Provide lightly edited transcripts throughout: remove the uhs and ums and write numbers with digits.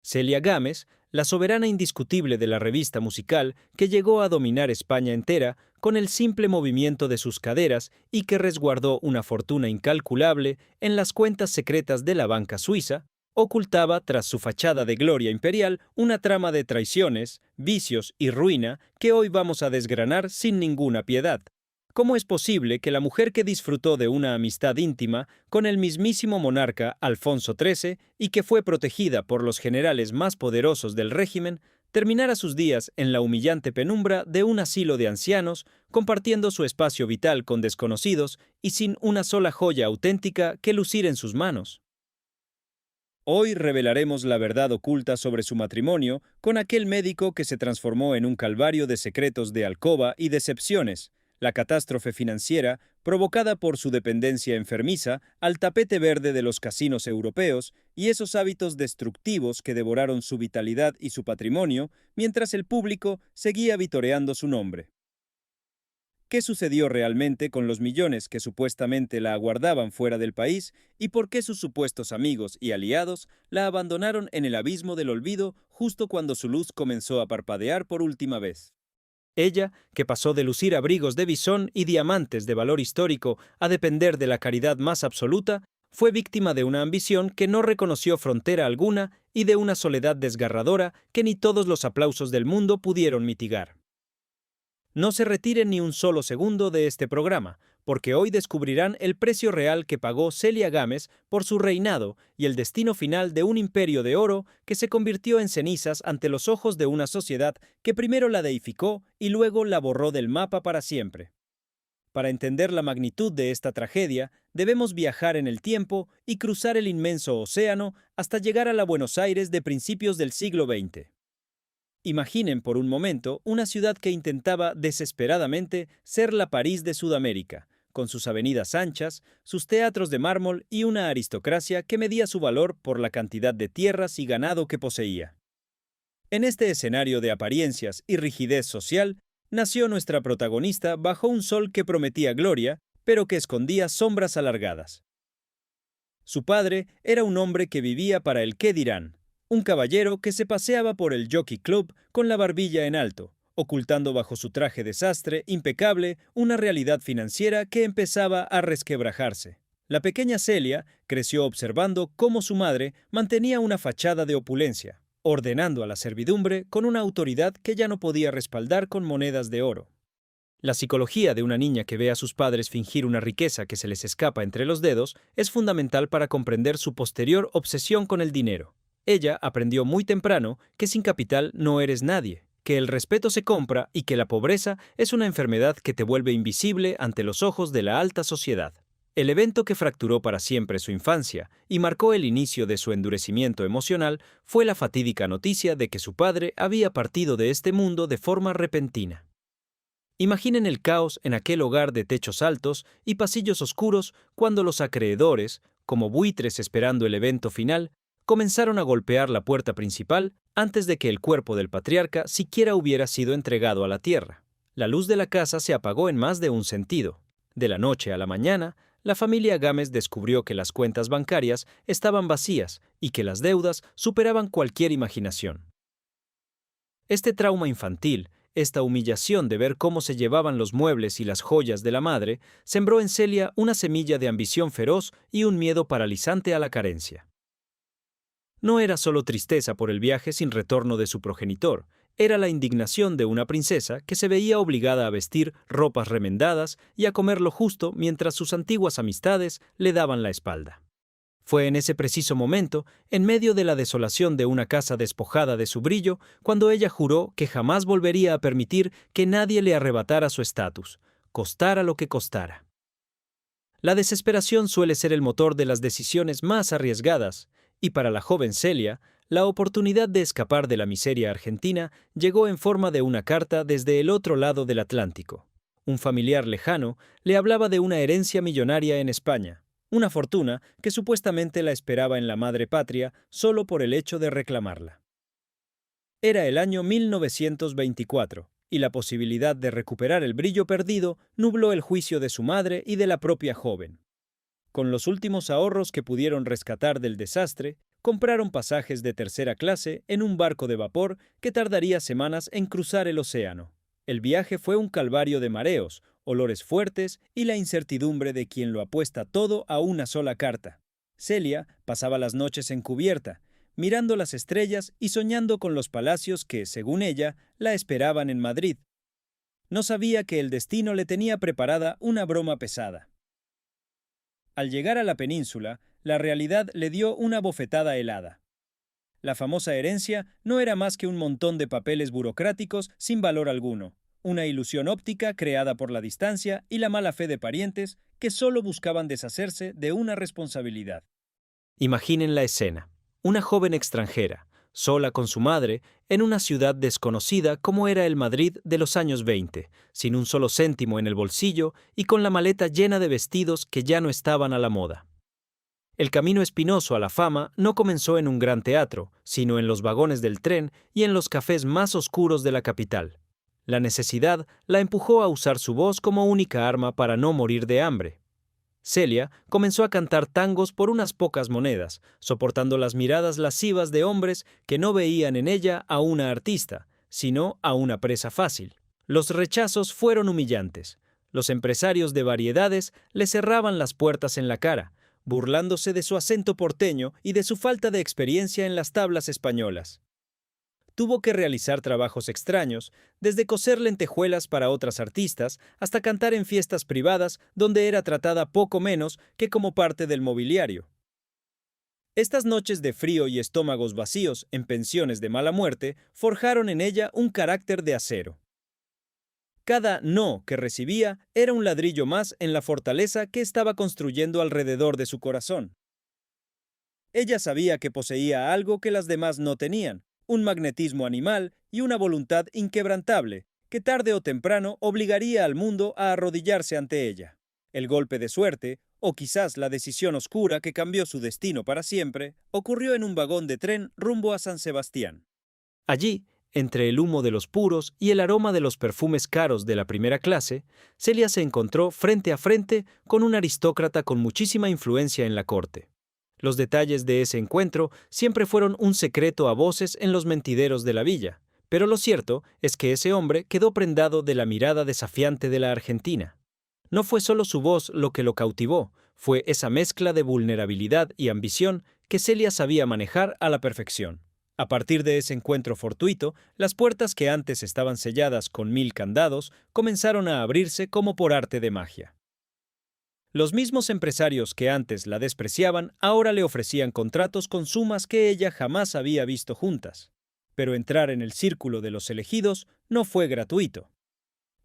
Celia Gámez, la soberana indiscutible de la revista musical que llegó a dominar España entera con el simple movimiento de sus caderas y que resguardó una fortuna incalculable en las cuentas secretas de la banca suiza, ocultaba tras su fachada de gloria imperial una trama de traiciones, vicios y ruina que hoy vamos a desgranar sin ninguna piedad. ¿Cómo es posible que la mujer que disfrutó de una amistad íntima con el mismísimo monarca Alfonso XIII y que fue protegida por los generales más poderosos del régimen, terminara sus días en la humillante penumbra de un asilo de ancianos, compartiendo su espacio vital con desconocidos y sin una sola joya auténtica que lucir en sus manos? Hoy revelaremos la verdad oculta sobre su matrimonio con aquel médico que se transformó en un calvario de secretos de alcoba y decepciones, la catástrofe financiera provocada por su dependencia enfermiza al tapete verde de los casinos europeos y esos hábitos destructivos que devoraron su vitalidad y su patrimonio mientras el público seguía vitoreando su nombre. ¿Qué sucedió realmente con los millones que supuestamente la aguardaban fuera del país y por qué sus supuestos amigos y aliados la abandonaron en el abismo del olvido justo cuando su luz comenzó a parpadear por última vez? Ella, que pasó de lucir abrigos de bisón y diamantes de valor histórico a depender de la caridad más absoluta, fue víctima de una ambición que no reconoció frontera alguna y de una soledad desgarradora que ni todos los aplausos del mundo pudieron mitigar. No se retiren ni un solo segundo de este programa, porque hoy descubrirán el precio real que pagó Celia Gámez por su reinado y el destino final de un imperio de oro que se convirtió en cenizas ante los ojos de una sociedad que primero la deificó y luego la borró del mapa para siempre. Para entender la magnitud de esta tragedia, debemos viajar en el tiempo y cruzar el inmenso océano hasta llegar a la Buenos Aires de principios del siglo XX. Imaginen por un momento una ciudad que intentaba desesperadamente ser la París de Sudamérica, con sus avenidas anchas, sus teatros de mármol y una aristocracia que medía su valor por la cantidad de tierras y ganado que poseía. En este escenario de apariencias y rigidez social, nació nuestra protagonista bajo un sol que prometía gloria, pero que escondía sombras alargadas. Su padre era un hombre que vivía para el qué dirán, un caballero que se paseaba por el Jockey Club con la barbilla en alto, ocultando bajo su traje de sastre impecable una realidad financiera que empezaba a resquebrajarse. La pequeña Celia creció observando cómo su madre mantenía una fachada de opulencia, ordenando a la servidumbre con una autoridad que ya no podía respaldar con monedas de oro. La psicología de una niña que ve a sus padres fingir una riqueza que se les escapa entre los dedos es fundamental para comprender su posterior obsesión con el dinero. Ella aprendió muy temprano que sin capital no eres nadie, que el respeto se compra y que la pobreza es una enfermedad que te vuelve invisible ante los ojos de la alta sociedad. El evento que fracturó para siempre su infancia y marcó el inicio de su endurecimiento emocional fue la fatídica noticia de que su padre había partido de este mundo de forma repentina. Imaginen el caos en aquel hogar de techos altos y pasillos oscuros cuando los acreedores, como buitres esperando el evento final, comenzaron a golpear la puerta principal antes de que el cuerpo del patriarca siquiera hubiera sido entregado a la tierra. La luz de la casa se apagó en más de un sentido. De la noche a la mañana, la familia Gámez descubrió que las cuentas bancarias estaban vacías y que las deudas superaban cualquier imaginación. Este trauma infantil, esta humillación de ver cómo se llevaban los muebles y las joyas de la madre, sembró en Celia una semilla de ambición feroz y un miedo paralizante a la carencia. No era solo tristeza por el viaje sin retorno de su progenitor, era la indignación de una princesa que se veía obligada a vestir ropas remendadas y a comer lo justo mientras sus antiguas amistades le daban la espalda. Fue en ese preciso momento, en medio de la desolación de una casa despojada de su brillo, cuando ella juró que jamás volvería a permitir que nadie le arrebatara su estatus, costara lo que costara. La desesperación suele ser el motor de las decisiones más arriesgadas, y para la joven Celia, la oportunidad de escapar de la miseria argentina llegó en forma de una carta desde el otro lado del Atlántico. Un familiar lejano le hablaba de una herencia millonaria en España, una fortuna que supuestamente la esperaba en la madre patria solo por el hecho de reclamarla. Era el año 1924, y la posibilidad de recuperar el brillo perdido nubló el juicio de su madre y de la propia joven. Con los últimos ahorros que pudieron rescatar del desastre, compraron pasajes de tercera clase en un barco de vapor que tardaría semanas en cruzar el océano. El viaje fue un calvario de mareos, olores fuertes y la incertidumbre de quien lo apuesta todo a una sola carta. Celia pasaba las noches en cubierta, mirando las estrellas y soñando con los palacios que, según ella, la esperaban en Madrid. No sabía que el destino le tenía preparada una broma pesada. Al llegar a la península, la realidad le dio una bofetada helada. La famosa herencia no era más que un montón de papeles burocráticos sin valor alguno, una ilusión óptica creada por la distancia y la mala fe de parientes que solo buscaban deshacerse de una responsabilidad. Imaginen la escena. Una joven extranjera, sola con su madre, en una ciudad desconocida como era el Madrid de los años 20, sin un solo céntimo en el bolsillo y con la maleta llena de vestidos que ya no estaban a la moda. El camino espinoso a la fama no comenzó en un gran teatro, sino en los vagones del tren y en los cafés más oscuros de la capital. La necesidad la empujó a usar su voz como única arma para no morir de hambre. Celia comenzó a cantar tangos por unas pocas monedas, soportando las miradas lascivas de hombres que no veían en ella a una artista, sino a una presa fácil. Los rechazos fueron humillantes. Los empresarios de variedades le cerraban las puertas en la cara, burlándose de su acento porteño y de su falta de experiencia en las tablas españolas. Tuvo que realizar trabajos extraños, desde coser lentejuelas para otras artistas hasta cantar en fiestas privadas donde era tratada poco menos que como parte del mobiliario. Estas noches de frío y estómagos vacíos en pensiones de mala muerte forjaron en ella un carácter de acero. Cada no que recibía era un ladrillo más en la fortaleza que estaba construyendo alrededor de su corazón. Ella sabía que poseía algo que las demás no tenían, un magnetismo animal y una voluntad inquebrantable, que tarde o temprano obligaría al mundo a arrodillarse ante ella. El golpe de suerte, o quizás la decisión oscura que cambió su destino para siempre, ocurrió en un vagón de tren rumbo a San Sebastián. Allí, entre el humo de los puros y el aroma de los perfumes caros de la primera clase, Celia se encontró frente a frente con un aristócrata con muchísima influencia en la corte. Los detalles de ese encuentro siempre fueron un secreto a voces en los mentideros de la villa, pero lo cierto es que ese hombre quedó prendado de la mirada desafiante de la argentina. No fue solo su voz lo que lo cautivó, fue esa mezcla de vulnerabilidad y ambición que Celia sabía manejar a la perfección. A partir de ese encuentro fortuito, las puertas que antes estaban selladas con 1000 candados comenzaron a abrirse como por arte de magia. Los mismos empresarios que antes la despreciaban ahora le ofrecían contratos con sumas que ella jamás había visto juntas. Pero entrar en el círculo de los elegidos no fue gratuito.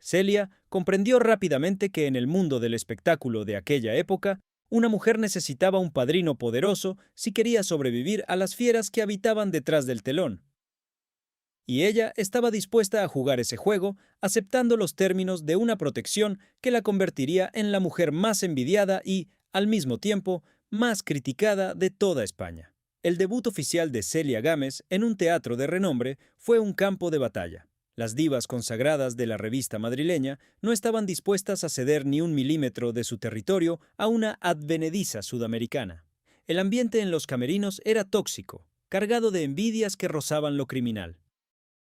Celia comprendió rápidamente que en el mundo del espectáculo de aquella época, una mujer necesitaba un padrino poderoso si quería sobrevivir a las fieras que habitaban detrás del telón. Y ella estaba dispuesta a jugar ese juego, aceptando los términos de una protección que la convertiría en la mujer más envidiada y, al mismo tiempo, más criticada de toda España. El debut oficial de Celia Gámez en un teatro de renombre fue un campo de batalla. Las divas consagradas de la revista madrileña no estaban dispuestas a ceder ni un milímetro de su territorio a una advenediza sudamericana. El ambiente en los camerinos era tóxico, cargado de envidias que rozaban lo criminal.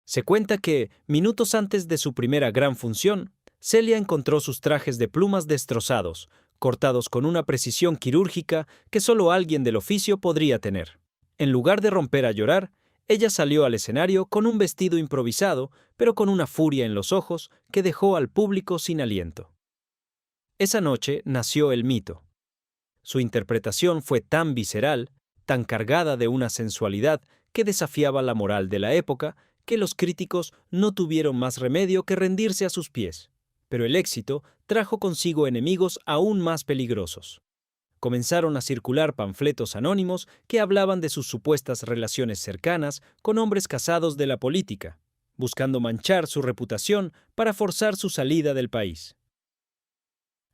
Se cuenta que, minutos antes de su primera gran función, Celia encontró sus trajes de plumas destrozados, cortados con una precisión quirúrgica que solo alguien del oficio podría tener. En lugar de romper a llorar, ella salió al escenario con un vestido improvisado, pero con una furia en los ojos que dejó al público sin aliento. Esa noche nació el mito. Su interpretación fue tan visceral, tan cargada de una sensualidad que desafiaba la moral de la época, que los críticos no tuvieron más remedio que rendirse a sus pies. Pero el éxito trajo consigo enemigos aún más peligrosos. Comenzaron a circular panfletos anónimos que hablaban de sus supuestas relaciones cercanas con hombres casados de la política, buscando manchar su reputación para forzar su salida del país.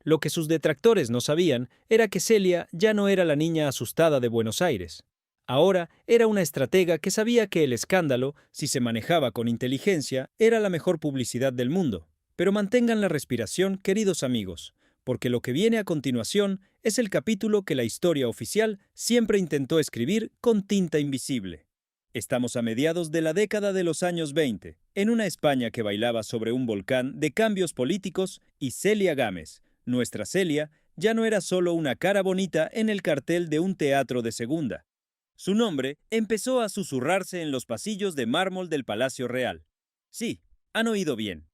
Lo que sus detractores no sabían era que Celia ya no era la niña asustada de Buenos Aires. Ahora era una estratega que sabía que el escándalo, si se manejaba con inteligencia, era la mejor publicidad del mundo. Pero mantengan la respiración, queridos amigos, porque lo que viene a continuación es el capítulo que la historia oficial siempre intentó escribir con tinta invisible. Estamos a mediados de la década de los años 20, en una España que bailaba sobre un volcán de cambios políticos y Celia Gámez, nuestra Celia, ya no era solo una cara bonita en el cartel de un teatro de segunda. Su nombre empezó a susurrarse en los pasillos de mármol del Palacio Real. Sí, han oído bien.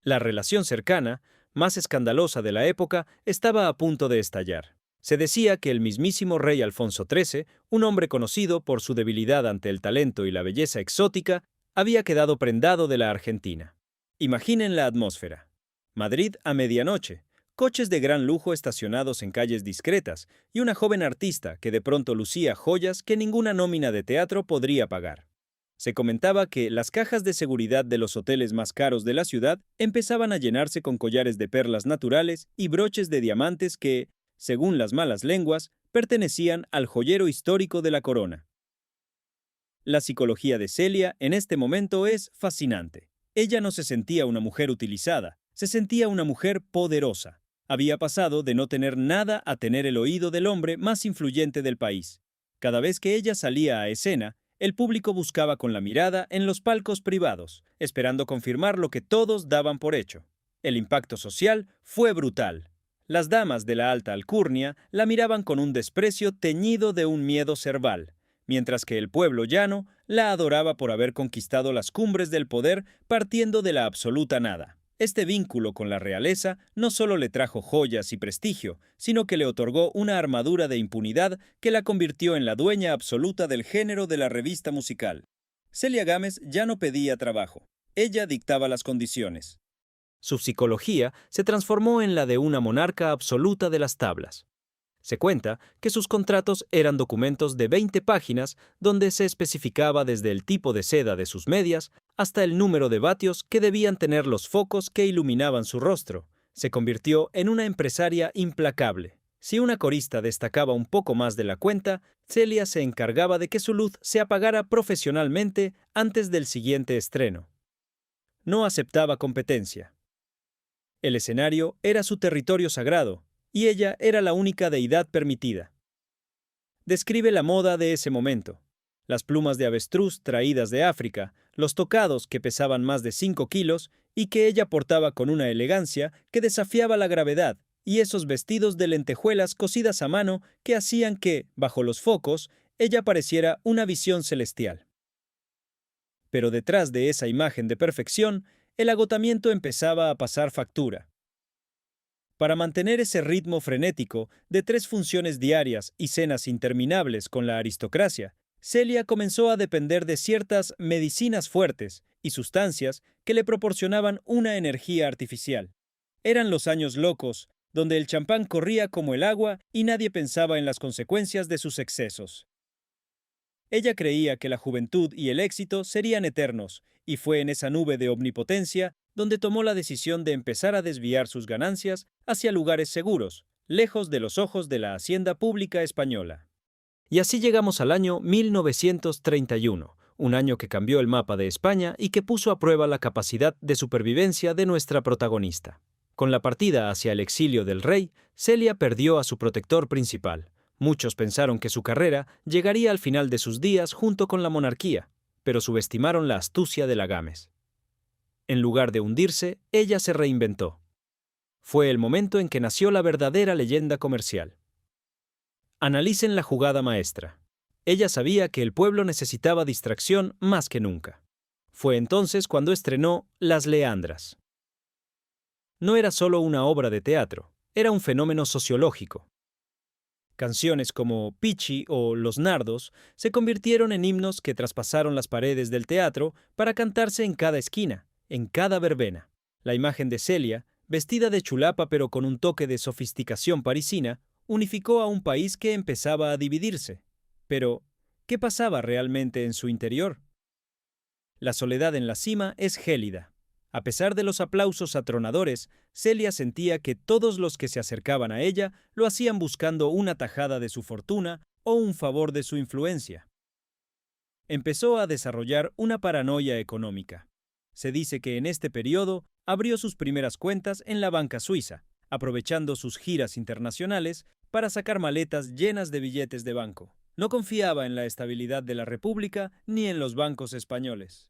La relación cercana, más escandalosa de la época, estaba a punto de estallar. Se decía que el mismísimo rey Alfonso XIII, un hombre conocido por su debilidad ante el talento y la belleza exótica, había quedado prendado de la Argentina. Imaginen la atmósfera. Madrid a medianoche, coches de gran lujo estacionados en calles discretas y una joven artista que de pronto lucía joyas que ninguna nómina de teatro podría pagar. Se comentaba que las cajas de seguridad de los hoteles más caros de la ciudad empezaban a llenarse con collares de perlas naturales y broches de diamantes que, según las malas lenguas, pertenecían al joyero histórico de la corona. La psicología de Celia en este momento es fascinante. Ella no se sentía una mujer utilizada, se sentía una mujer poderosa. Había pasado de no tener nada a tener el oído del hombre más influyente del país. Cada vez que ella salía a escena, el público buscaba con la mirada en los palcos privados, esperando confirmar lo que todos daban por hecho. El impacto social fue brutal. Las damas de la alta alcurnia la miraban con un desprecio teñido de un miedo cerval, mientras que el pueblo llano la adoraba por haber conquistado las cumbres del poder partiendo de la absoluta nada. Este vínculo con la realeza no solo le trajo joyas y prestigio, sino que le otorgó una armadura de impunidad que la convirtió en la dueña absoluta del género de la revista musical. Celia Gámez ya no pedía trabajo, ella dictaba las condiciones. Su psicología se transformó en la de una monarca absoluta de las tablas. Se cuenta que sus contratos eran documentos de 20 páginas donde se especificaba desde el tipo de seda de sus medias hasta el número de vatios que debían tener los focos que iluminaban su rostro. Se convirtió en una empresaria implacable. Si una corista destacaba un poco más de la cuenta, Celia se encargaba de que su luz se apagara profesionalmente antes del siguiente estreno. No aceptaba competencia. El escenario era su territorio sagrado, y ella era la única deidad permitida. Describe la moda de ese momento. Las plumas de avestruz traídas de África, los tocados que pesaban más de 5 kilos y que ella portaba con una elegancia que desafiaba la gravedad, y esos vestidos de lentejuelas cosidas a mano que hacían que, bajo los focos, ella pareciera una visión celestial. Pero detrás de esa imagen de perfección, el agotamiento empezaba a pasar factura. Para mantener ese ritmo frenético de 3 funciones diarias y cenas interminables con la aristocracia, Celia comenzó a depender de ciertas medicinas fuertes y sustancias que le proporcionaban una energía artificial. Eran los años locos, donde el champán corría como el agua y nadie pensaba en las consecuencias de sus excesos. Ella creía que la juventud y el éxito serían eternos, y fue en esa nube de omnipotencia donde tomó la decisión de empezar a desviar sus ganancias hacia lugares seguros, lejos de los ojos de la hacienda pública española. Y así llegamos al año 1931, un año que cambió el mapa de España y que puso a prueba la capacidad de supervivencia de nuestra protagonista. Con la partida hacia el exilio del rey, Celia perdió a su protector principal. Muchos pensaron que su carrera llegaría al final de sus días junto con la monarquía, pero subestimaron la astucia de la Gámez. En lugar de hundirse, ella se reinventó. Fue el momento en que nació la verdadera leyenda comercial. Analicen la jugada maestra. Ella sabía que el pueblo necesitaba distracción más que nunca. Fue entonces cuando estrenó Las Leandras. No era solo una obra de teatro, era un fenómeno sociológico. Canciones como Pichi o Los Nardos se convirtieron en himnos que traspasaron las paredes del teatro para cantarse en cada esquina, en cada verbena. La imagen de Celia, vestida de chulapa pero con un toque de sofisticación parisina, unificó a un país que empezaba a dividirse. Pero, ¿qué pasaba realmente en su interior? La soledad en la cima es gélida. A pesar de los aplausos atronadores, Celia sentía que todos los que se acercaban a ella lo hacían buscando una tajada de su fortuna o un favor de su influencia. Empezó a desarrollar una paranoia económica. Se dice que en este periodo abrió sus primeras cuentas en la banca suiza, aprovechando sus giras internacionales para sacar maletas llenas de billetes de banco. No confiaba en la estabilidad de la República ni en los bancos españoles.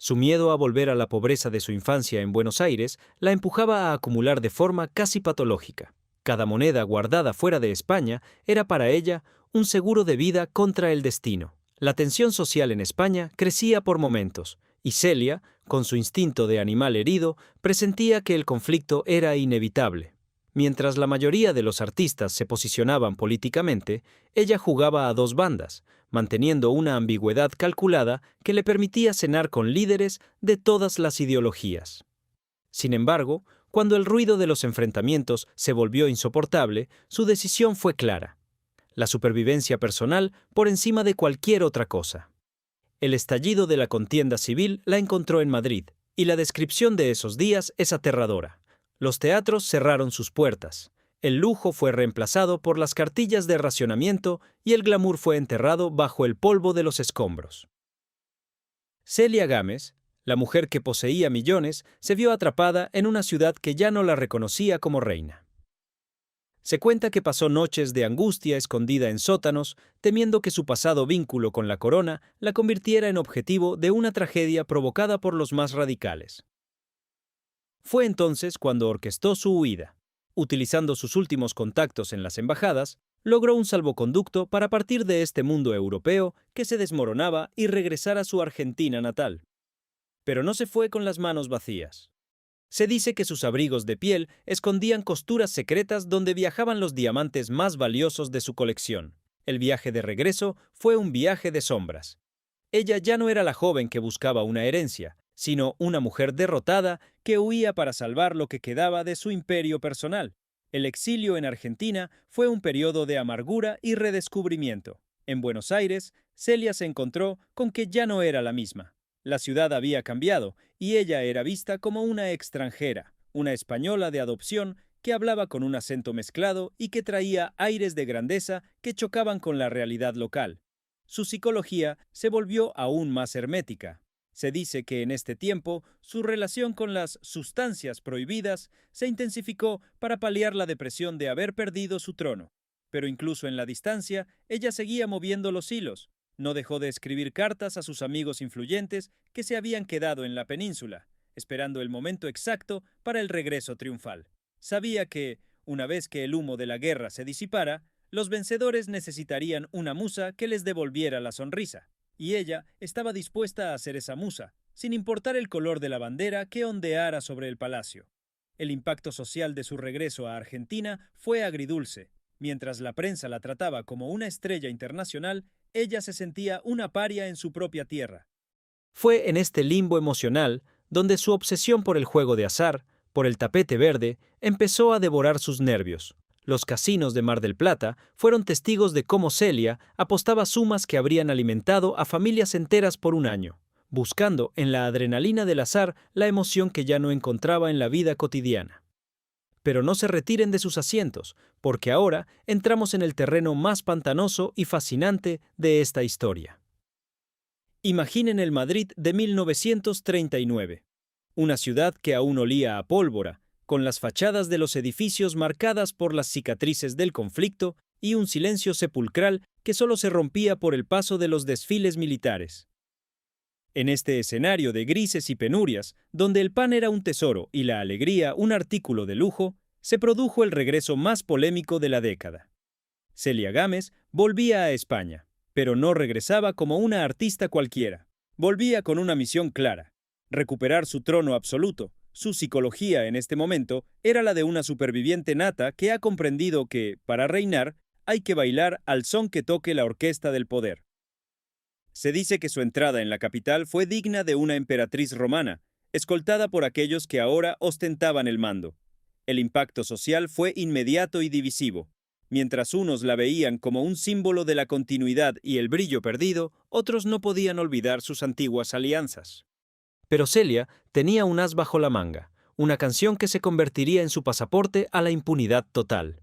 Su miedo a volver a la pobreza de su infancia en Buenos Aires la empujaba a acumular de forma casi patológica. Cada moneda guardada fuera de España era para ella un seguro de vida contra el destino. La tensión social en España crecía por momentos, y Celia, con su instinto de animal herido, presentía que el conflicto era inevitable. Mientras la mayoría de los artistas se posicionaban políticamente, ella jugaba a dos bandas, manteniendo una ambigüedad calculada que le permitía cenar con líderes de todas las ideologías. Sin embargo, cuando el ruido de los enfrentamientos se volvió insoportable, su decisión fue clara: la supervivencia personal por encima de cualquier otra cosa. El estallido de la contienda civil la encontró en Madrid, y la descripción de esos días es aterradora. Los teatros cerraron sus puertas, el lujo fue reemplazado por las cartillas de racionamiento y el glamour fue enterrado bajo el polvo de los escombros. Celia Gámez, la mujer que poseía millones, se vio atrapada en una ciudad que ya no la reconocía como reina. Se cuenta que pasó noches de angustia escondida en sótanos, temiendo que su pasado vínculo con la corona la convirtiera en objetivo de una tragedia provocada por los más radicales. Fue entonces cuando orquestó su huida. Utilizando sus últimos contactos en las embajadas, logró un salvoconducto para partir de este mundo europeo que se desmoronaba y regresar a su Argentina natal. Pero no se fue con las manos vacías. Se dice que sus abrigos de piel escondían costuras secretas donde viajaban los diamantes más valiosos de su colección. El viaje de regreso fue un viaje de sombras. Ella ya no era la joven que buscaba una herencia, sino una mujer derrotada que huía para salvar lo que quedaba de su imperio personal. El exilio en Argentina fue un periodo de amargura y redescubrimiento. En Buenos Aires, Celia se encontró con que ya no era la misma. La ciudad había cambiado y ella era vista como una extranjera, una española de adopción que hablaba con un acento mezclado y que traía aires de grandeza que chocaban con la realidad local. Su psicología se volvió aún más hermética. Se dice que en este tiempo su relación con las sustancias prohibidas se intensificó para paliar la depresión de haber perdido su trono. Pero incluso en la distancia, ella seguía moviendo los hilos. No dejó de escribir cartas a sus amigos influyentes que se habían quedado en la península, esperando el momento exacto para el regreso triunfal. Sabía que, una vez que el humo de la guerra se disipara, los vencedores necesitarían una musa que les devolviera la sonrisa. Y ella estaba dispuesta a hacer esa musa, sin importar el color de la bandera que ondeara sobre el palacio. El impacto social de su regreso a Argentina fue agridulce. Mientras la prensa la trataba como una estrella internacional, ella se sentía una paria en su propia tierra. Fue en este limbo emocional donde su obsesión por el juego de azar, por el tapete verde, empezó a devorar sus nervios. Los casinos de Mar del Plata fueron testigos de cómo Celia apostaba sumas que habrían alimentado a familias enteras por un año, buscando en la adrenalina del azar la emoción que ya no encontraba en la vida cotidiana. Pero no se retiren de sus asientos, porque ahora entramos en el terreno más pantanoso y fascinante de esta historia. Imaginen el Madrid de 1939, una ciudad que aún olía a pólvora, con las fachadas de los edificios marcadas por las cicatrices del conflicto y un silencio sepulcral que solo se rompía por el paso de los desfiles militares. En este escenario de grises y penurias, donde el pan era un tesoro y la alegría un artículo de lujo, se produjo el regreso más polémico de la década. Celia Gámez volvía a España, pero no regresaba como una artista cualquiera. Volvía con una misión clara: recuperar su trono absoluto. Su psicología en este momento era la de una superviviente nata que ha comprendido que, para reinar, hay que bailar al son que toque la orquesta del poder. Se dice que su entrada en la capital fue digna de una emperatriz romana, escoltada por aquellos que ahora ostentaban el mando. El impacto social fue inmediato y divisivo. Mientras unos la veían como un símbolo de la continuidad y el brillo perdido, otros no podían olvidar sus antiguas alianzas. Pero Celia tenía un as bajo la manga, una canción que se convertiría en su pasaporte a la impunidad total.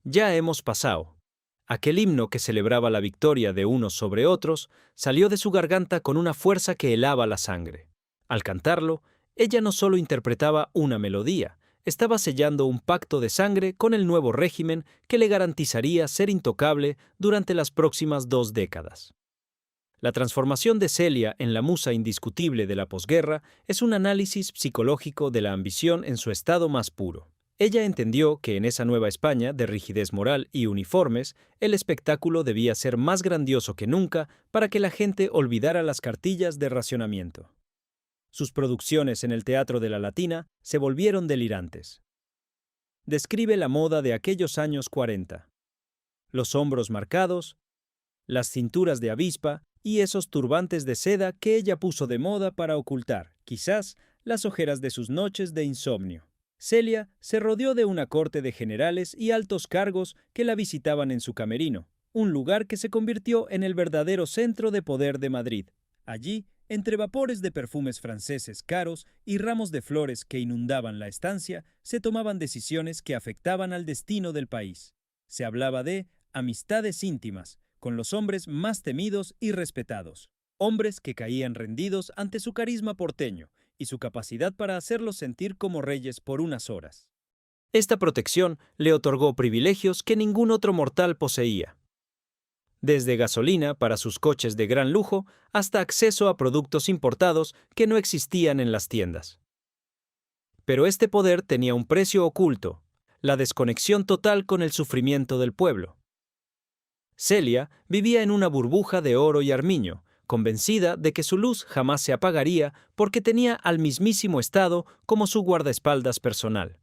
Ya hemos pasado. Aquel himno que celebraba la victoria de unos sobre otros salió de su garganta con una fuerza que helaba la sangre. Al cantarlo, ella no solo interpretaba una melodía, estaba sellando un pacto de sangre con el nuevo régimen que le garantizaría ser intocable durante las próximas 2 décadas. La transformación de Celia en la musa indiscutible de la posguerra es un análisis psicológico de la ambición en su estado más puro. Ella entendió que en esa nueva España de rigidez moral y uniformes, el espectáculo debía ser más grandioso que nunca para que la gente olvidara las cartillas de racionamiento. Sus producciones en el Teatro de la Latina se volvieron delirantes. Describe la moda de aquellos años 40. Los hombros marcados, las cinturas de avispa y esos turbantes de seda que ella puso de moda para ocultar, quizás, las ojeras de sus noches de insomnio. Celia se rodeó de una corte de generales y altos cargos que la visitaban en su camerino, un lugar que se convirtió en el verdadero centro de poder de Madrid. Allí, entre vapores de perfumes franceses caros y ramos de flores que inundaban la estancia, se tomaban decisiones que afectaban al destino del país. Se hablaba de amistades íntimas, con los hombres más temidos y respetados, hombres que caían rendidos ante su carisma porteño y su capacidad para hacerlos sentir como reyes por unas horas. Esta protección le otorgó privilegios que ningún otro mortal poseía. Desde gasolina para sus coches de gran lujo hasta acceso a productos importados que no existían en las tiendas. Pero este poder tenía un precio oculto, la desconexión total con el sufrimiento del pueblo. Celia vivía en una burbuja de oro y armiño, convencida de que su luz jamás se apagaría porque tenía al mismísimo Estado como su guardaespaldas personal.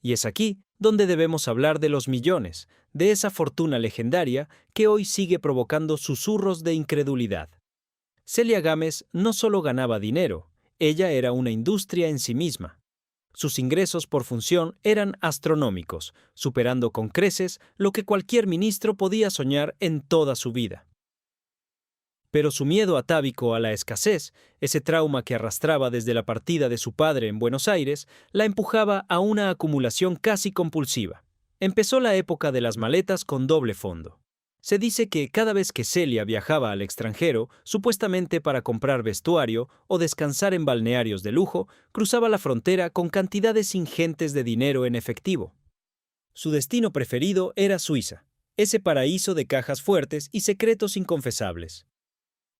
Y es aquí donde debemos hablar de los millones, de esa fortuna legendaria que hoy sigue provocando susurros de incredulidad. Celia Gámez no solo ganaba dinero, ella era una industria en sí misma. Sus ingresos por función eran astronómicos, superando con creces lo que cualquier ministro podía soñar en toda su vida. Pero su miedo atávico a la escasez, ese trauma que arrastraba desde la partida de su padre en Buenos Aires, la empujaba a una acumulación casi compulsiva. Empezó la época de las maletas con doble fondo. Se dice que cada vez que Celia viajaba al extranjero, supuestamente para comprar vestuario o descansar en balnearios de lujo, cruzaba la frontera con cantidades ingentes de dinero en efectivo. Su destino preferido era Suiza, ese paraíso de cajas fuertes y secretos inconfesables.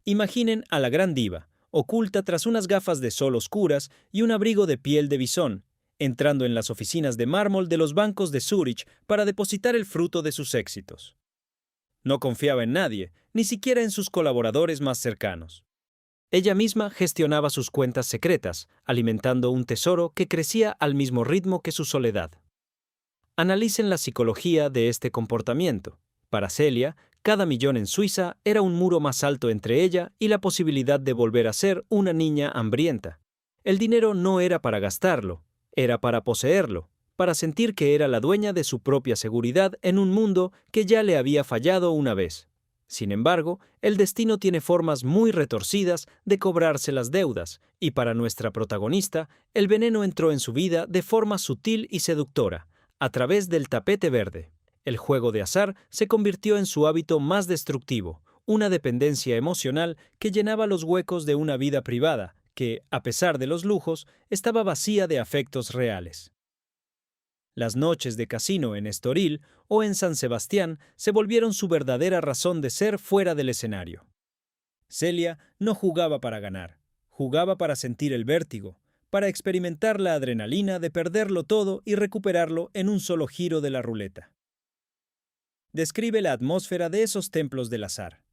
Imaginen a la gran diva, oculta tras unas gafas de sol oscuras y un abrigo de piel de bisón, entrando en las oficinas de mármol de los bancos de Zúrich para depositar el fruto de sus éxitos. No confiaba en nadie, ni siquiera en sus colaboradores más cercanos. Ella misma gestionaba sus cuentas secretas, alimentando un tesoro que crecía al mismo ritmo que su soledad. Analicen la psicología de este comportamiento. Para Celia, cada millón en Suiza era un muro más alto entre ella y la posibilidad de volver a ser una niña hambrienta. El dinero no era para gastarlo, era para poseerlo, para sentir que era la dueña de su propia seguridad en un mundo que ya le había fallado una vez. Sin embargo, el destino tiene formas muy retorcidas de cobrarse las deudas, y para nuestra protagonista, el veneno entró en su vida de forma sutil y seductora, a través del tapete verde. El juego de azar se convirtió en su hábito más destructivo, una dependencia emocional que llenaba los huecos de una vida privada, que, a pesar de los lujos, estaba vacía de afectos reales. Las noches de casino en Estoril o en San Sebastián se volvieron su verdadera razón de ser fuera del escenario. Celia no jugaba para ganar, jugaba para sentir el vértigo, para experimentar la adrenalina de perderlo todo y recuperarlo en un solo giro de la ruleta. Describe la atmósfera de esos templos del azar,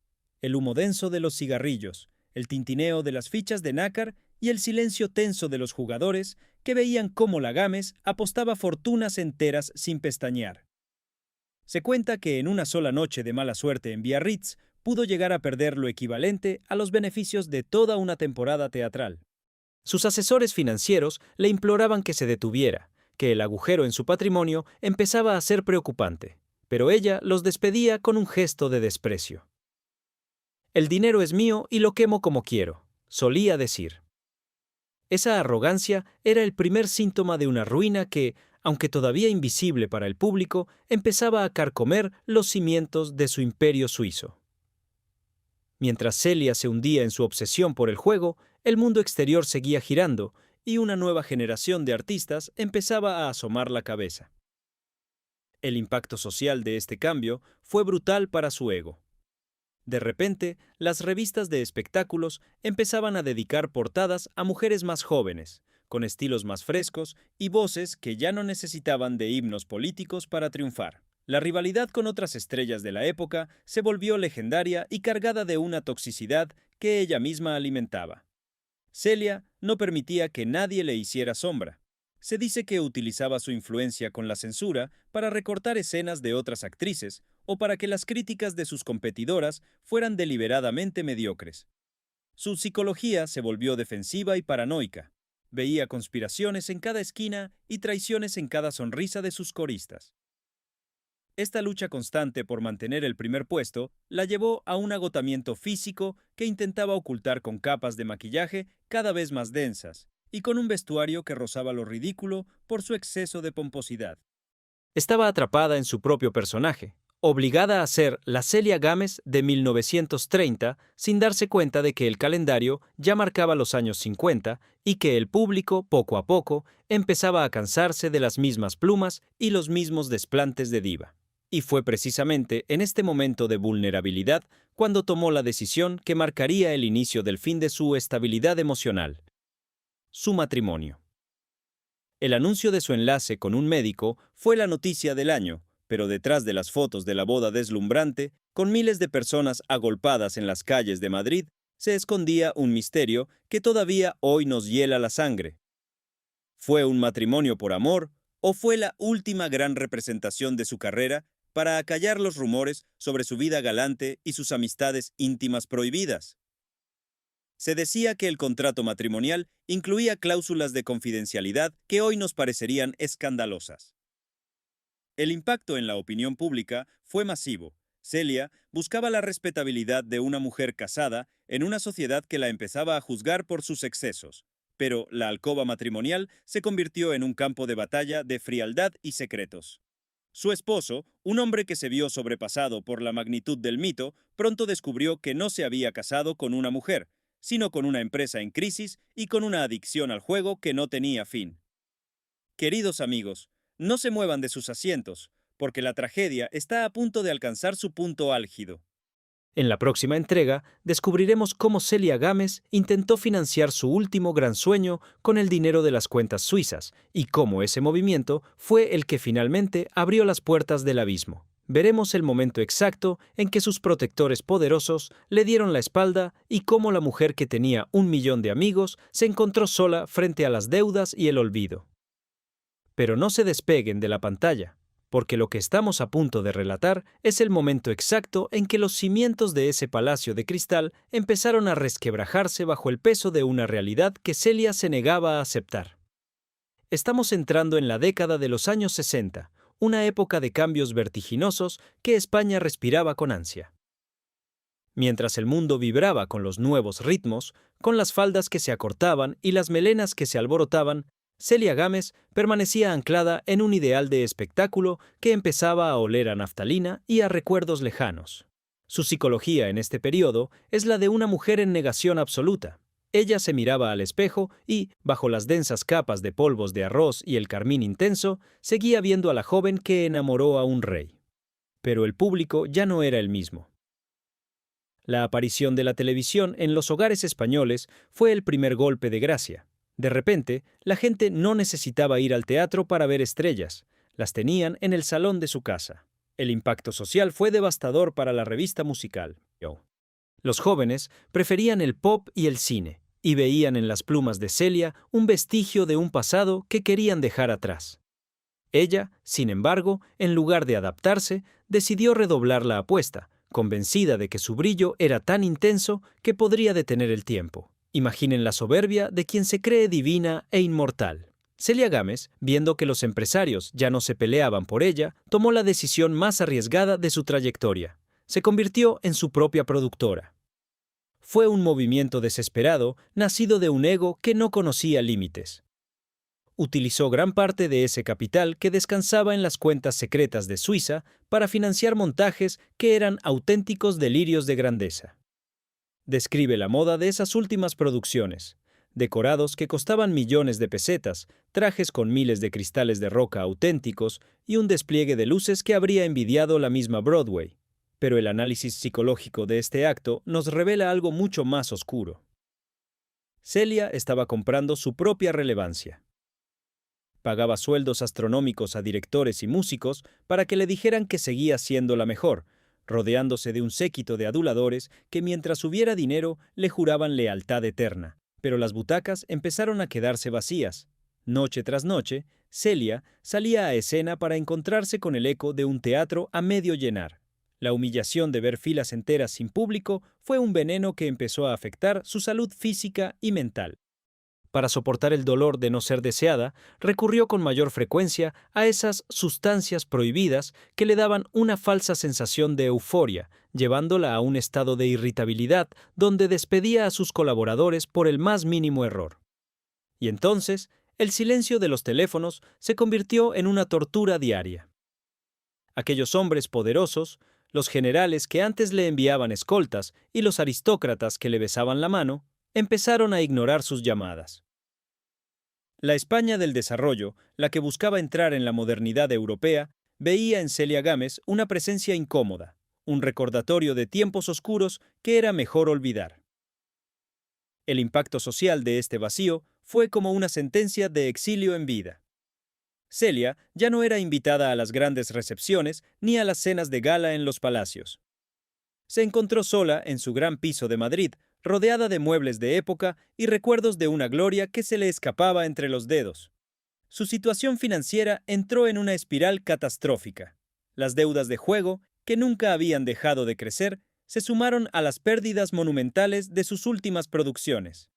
el humo denso de los cigarrillos, el tintineo de las fichas de nácar y el silencio tenso de los jugadores que veían cómo la Gámez apostaba fortunas enteras sin pestañear. Se cuenta que en una sola noche de mala suerte en Biarritz pudo llegar a perder lo equivalente a los beneficios de toda una temporada teatral. Sus asesores financieros le imploraban que se detuviera, que el agujero en su patrimonio empezaba a ser preocupante, pero ella los despedía con un gesto de desprecio. «El dinero es mío y lo quemo como quiero», solía decir. Esa arrogancia era el primer síntoma de una ruina que, aunque todavía invisible para el público, empezaba a carcomer los cimientos de su imperio suizo. Mientras Celia se hundía en su obsesión por el juego, el mundo exterior seguía girando, y una nueva generación de artistas empezaba a asomar la cabeza. El impacto social de este cambio fue brutal para su ego. De repente, las revistas de espectáculos empezaban a dedicar portadas a mujeres más jóvenes, con estilos más frescos y voces que ya no necesitaban de himnos políticos para triunfar. La rivalidad con otras estrellas de la época se volvió legendaria y cargada de una toxicidad que ella misma alimentaba. Celia no permitía que nadie le hiciera sombra. Se dice que utilizaba su influencia con la censura para recortar escenas de otras actrices o para que las críticas de sus competidoras fueran deliberadamente mediocres. Su psicología se volvió defensiva y paranoica. Veía conspiraciones en cada esquina y traiciones en cada sonrisa de sus coristas. Esta lucha constante por mantener el primer puesto la llevó a un agotamiento físico que intentaba ocultar con capas de maquillaje cada vez más densas y con un vestuario que rozaba lo ridículo por su exceso de pomposidad. Estaba atrapada en su propio personaje, obligada a ser la Celia Gámez de 1930 sin darse cuenta de que el calendario ya marcaba los años 50 y que el público, poco a poco, empezaba a cansarse de las mismas plumas y los mismos desplantes de diva. Y fue precisamente en este momento de vulnerabilidad cuando tomó la decisión que marcaría el inicio del fin de su estabilidad emocional: su matrimonio. El anuncio de su enlace con un médico fue la noticia del año, pero detrás de las fotos de la boda deslumbrante, con miles de personas agolpadas en las calles de Madrid, se escondía un misterio que todavía hoy nos hiela la sangre. ¿Fue un matrimonio por amor o fue la última gran representación de su carrera para acallar los rumores sobre su vida galante y sus amistades íntimas prohibidas? Se decía que el contrato matrimonial incluía cláusulas de confidencialidad que hoy nos parecerían escandalosas. El impacto en la opinión pública fue masivo. Celia buscaba la respetabilidad de una mujer casada en una sociedad que la empezaba a juzgar por sus excesos, pero la alcoba matrimonial se convirtió en un campo de batalla de frialdad y secretos. Su esposo, un hombre que se vio sobrepasado por la magnitud del mito, pronto descubrió que no se había casado con una mujer, sino con una empresa en crisis y con una adicción al juego que no tenía fin. Queridos amigos, no se muevan de sus asientos, porque la tragedia está a punto de alcanzar su punto álgido. En la próxima entrega, descubriremos cómo Celia Gámez intentó financiar su último gran sueño con el dinero de las cuentas suizas y cómo ese movimiento fue el que finalmente abrió las puertas del abismo. Veremos el momento exacto en que sus protectores poderosos le dieron la espalda y cómo la mujer que tenía 1 millón de amigos se encontró sola frente a las deudas y el olvido. Pero no se despeguen de la pantalla, porque lo que estamos a punto de relatar es el momento exacto en que los cimientos de ese palacio de cristal empezaron a resquebrajarse bajo el peso de una realidad que Celia se negaba a aceptar. Estamos entrando en la década de los años 60, una época de cambios vertiginosos que España respiraba con ansia. Mientras el mundo vibraba con los nuevos ritmos, con las faldas que se acortaban y las melenas que se alborotaban, Celia Gámez permanecía anclada en un ideal de espectáculo que empezaba a oler a naftalina y a recuerdos lejanos. Su psicología en este periodo es la de una mujer en negación absoluta. Ella se miraba al espejo y, bajo las densas capas de polvos de arroz y el carmín intenso, seguía viendo a la joven que enamoró a un rey. Pero el público ya no era el mismo. La aparición de la televisión en los hogares españoles fue el primer golpe de gracia. De repente, la gente no necesitaba ir al teatro para ver estrellas, las tenían en el salón de su casa. El impacto social fue devastador para la revista musical. Los jóvenes preferían el pop y el cine, y veían en las plumas de Celia un vestigio de un pasado que querían dejar atrás. Ella, sin embargo, en lugar de adaptarse, decidió redoblar la apuesta, convencida de que su brillo era tan intenso que podría detener el tiempo. Imaginen la soberbia de quien se cree divina e inmortal. Celia Gámez, viendo que los empresarios ya no se peleaban por ella, tomó la decisión más arriesgada de su trayectoria. Se convirtió en su propia productora. Fue un movimiento desesperado, nacido de un ego que no conocía límites. Utilizó gran parte de ese capital que descansaba en las cuentas secretas de Suiza para financiar montajes que eran auténticos delirios de grandeza. Describe la moda de esas últimas producciones. decorados que costaban millones de pesetas, trajes con miles de cristales de roca auténticos y un despliegue de luces que habría envidiado la misma Broadway. Pero el análisis psicológico de este acto nos revela algo mucho más oscuro. Celia estaba comprando su propia relevancia. Pagaba sueldos astronómicos a directores y músicos para que le dijeran que seguía siendo la mejor, rodeándose de un séquito de aduladores que mientras hubiera dinero le juraban lealtad eterna. Pero las butacas empezaron a quedarse vacías. Noche tras noche, Celia salía a escena para encontrarse con el eco de un teatro a medio llenar. La humillación de ver filas enteras sin público fue un veneno que empezó a afectar su salud física y mental. Para soportar el dolor de no ser deseada, recurrió con mayor frecuencia a esas sustancias prohibidas que le daban una falsa sensación de euforia, llevándola a un estado de irritabilidad donde despedía a sus colaboradores por el más mínimo error. Y entonces, el silencio de los teléfonos se convirtió en una tortura diaria. Aquellos hombres poderosos, los generales que antes le enviaban escoltas y los aristócratas que le besaban la mano, empezaron a ignorar sus llamadas. La España del desarrollo, la que buscaba entrar en la modernidad europea, veía en Celia Gámez una presencia incómoda, un recordatorio de tiempos oscuros que era mejor olvidar. El impacto social de este vacío fue como una sentencia de exilio en vida. Celia ya no era invitada a las grandes recepciones ni a las cenas de gala en los palacios. Se encontró sola en su gran piso de Madrid, rodeada de muebles de época y recuerdos de una gloria que se le escapaba entre los dedos. Su situación financiera entró en una espiral catastrófica. Las deudas de juego, que nunca habían dejado de crecer, se sumaron a las pérdidas monumentales de sus últimas producciones.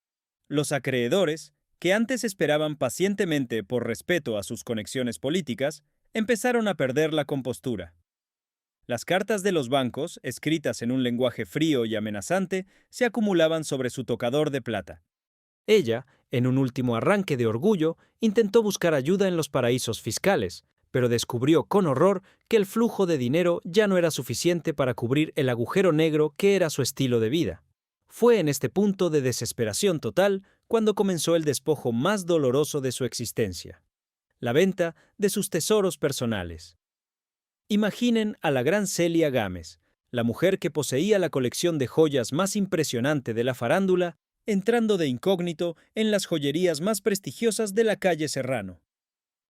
Los acreedores, que antes esperaban pacientemente por respeto a sus conexiones políticas, empezaron a perder la compostura. Las cartas de los bancos, escritas en un lenguaje frío y amenazante, se acumulaban sobre su tocador de plata. Ella, en un último arranque de orgullo, intentó buscar ayuda en los paraísos fiscales, pero descubrió con horror que el flujo de dinero ya no era suficiente para cubrir el agujero negro que era su estilo de vida. Fue en este punto de desesperación total cuando comenzó el despojo más doloroso de su existencia: la venta de sus tesoros personales. Imaginen a la gran Celia Gámez, la mujer que poseía la colección de joyas más impresionante de la farándula, entrando de incógnito en las joyerías más prestigiosas de la calle Serrano.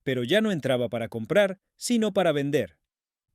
Pero ya no entraba para comprar, sino para vender.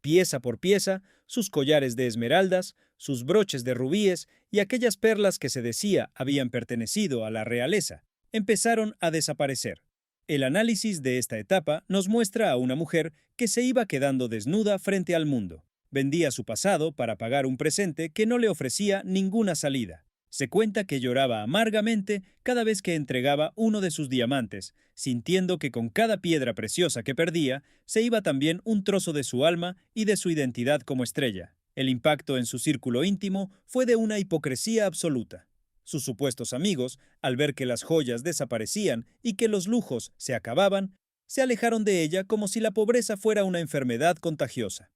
Pieza por pieza, sus collares de esmeraldas, sus broches de rubíes y aquellas perlas que se decía habían pertenecido a la realeza, empezaron a desaparecer. El análisis de esta etapa nos muestra a una mujer que se iba quedando desnuda frente al mundo. Vendía su pasado para pagar un presente que no le ofrecía ninguna salida. Se cuenta que lloraba amargamente cada vez que entregaba uno de sus diamantes, sintiendo que con cada piedra preciosa que perdía, se iba también un trozo de su alma y de su identidad como estrella. El impacto en su círculo íntimo fue de una hipocresía absoluta. Sus supuestos amigos, al ver que las joyas desaparecían y que los lujos se acababan, se alejaron de ella como si la pobreza fuera una enfermedad contagiosa.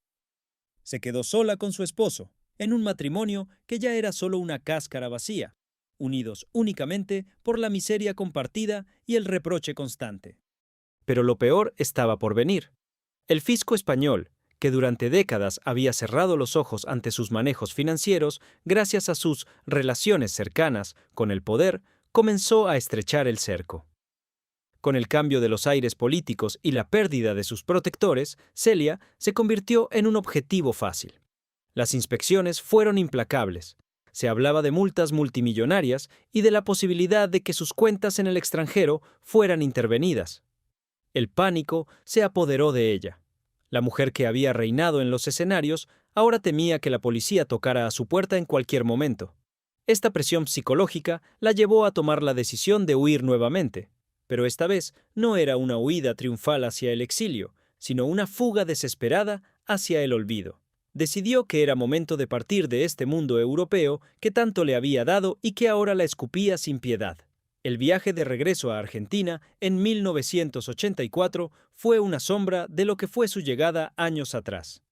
Se quedó sola con su esposo, en un matrimonio que ya era solo una cáscara vacía, unidos únicamente por la miseria compartida y el reproche constante. Pero lo peor estaba por venir. El fisco español, que durante décadas había cerrado los ojos ante sus manejos financieros gracias a sus relaciones cercanas con el poder, comenzó a estrechar el cerco. Con el cambio de los aires políticos y la pérdida de sus protectores, Celia se convirtió en un objetivo fácil. Las inspecciones fueron implacables. Se hablaba de multas multimillonarias y de la posibilidad de que sus cuentas en el extranjero fueran intervenidas. El pánico se apoderó de ella. La mujer que había reinado en los escenarios ahora temía que la policía tocara a su puerta en cualquier momento. Esta presión psicológica la llevó a tomar la decisión de huir nuevamente, pero esta vez no era una huida triunfal hacia el exilio, sino una fuga desesperada hacia el olvido. Decidió que era momento de partir de este mundo europeo que tanto le había dado y que ahora la escupía sin piedad. El viaje de regreso a Argentina en 1984 fue una sombra de lo que fue su llegada años atrás.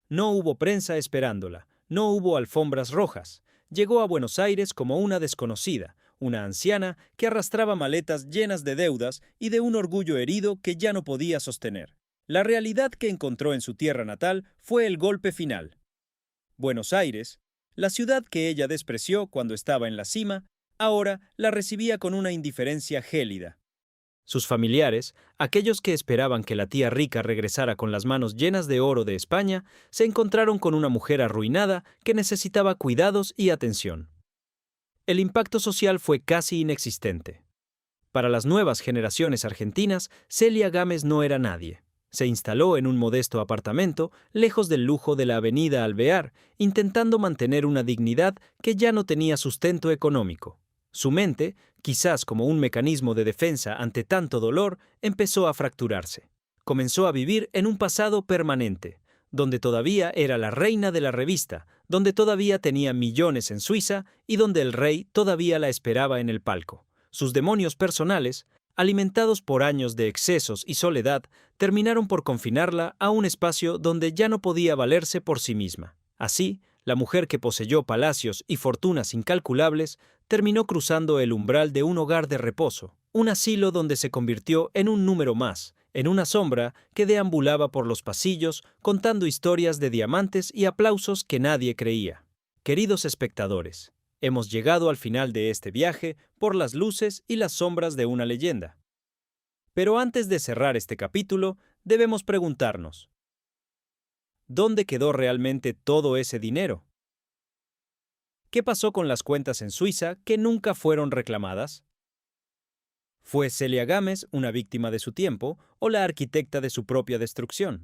No hubo prensa esperándola, no hubo alfombras rojas. Llegó a Buenos Aires como una desconocida, una anciana que arrastraba maletas llenas de deudas y de un orgullo herido que ya no podía sostener. La realidad que encontró en su tierra natal fue el golpe final. Buenos Aires, la ciudad que ella despreció cuando estaba en la cima, ahora la recibía con una indiferencia gélida. Sus familiares, aquellos que esperaban que la tía rica regresara con las manos llenas de oro de España, se encontraron con una mujer arruinada que necesitaba cuidados y atención. El impacto social fue casi inexistente. Para las nuevas generaciones argentinas, Celia Gámez no era nadie. Se instaló en un modesto apartamento, lejos del lujo de la avenida Alvear, intentando mantener una dignidad que ya no tenía sustento económico. Su mente, quizás como un mecanismo de defensa ante tanto dolor, empezó a fracturarse. Comenzó a vivir en un pasado permanente, donde todavía era la reina de la revista, donde todavía tenía millones en Suiza y donde el rey todavía la esperaba en el palco. Sus demonios personales, alimentados por años de excesos y soledad, terminaron por confinarla a un espacio donde ya no podía valerse por sí misma. Así, la mujer que poseyó palacios y fortunas incalculables terminó cruzando el umbral de un hogar de reposo, un asilo donde se convirtió en un número más, en una sombra que deambulaba por los pasillos contando historias de diamantes y aplausos que nadie creía. Queridos espectadores, hemos llegado al final de este viaje por las luces y las sombras de una leyenda. Pero antes de cerrar este capítulo, debemos preguntarnos: ¿dónde quedó realmente todo ese dinero? ¿Qué pasó con las cuentas en Suiza que nunca fueron reclamadas? ¿Fue Celia Gámez una víctima de su tiempo o la arquitecta de su propia destrucción?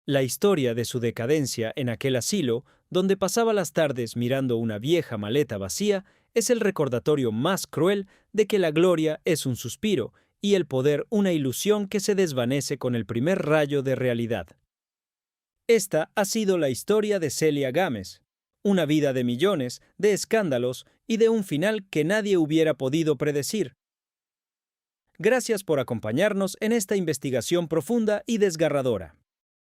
La historia de su decadencia en aquel asilo, donde pasaba las tardes mirando una vieja maleta vacía, es el recordatorio más cruel de que la gloria es un suspiro y el poder una ilusión que se desvanece con el primer rayo de realidad. Esta ha sido la historia de Celia Gámez, una vida de millones, de escándalos y de un final que nadie hubiera podido predecir. Gracias por acompañarnos en esta investigación profunda y desgarradora.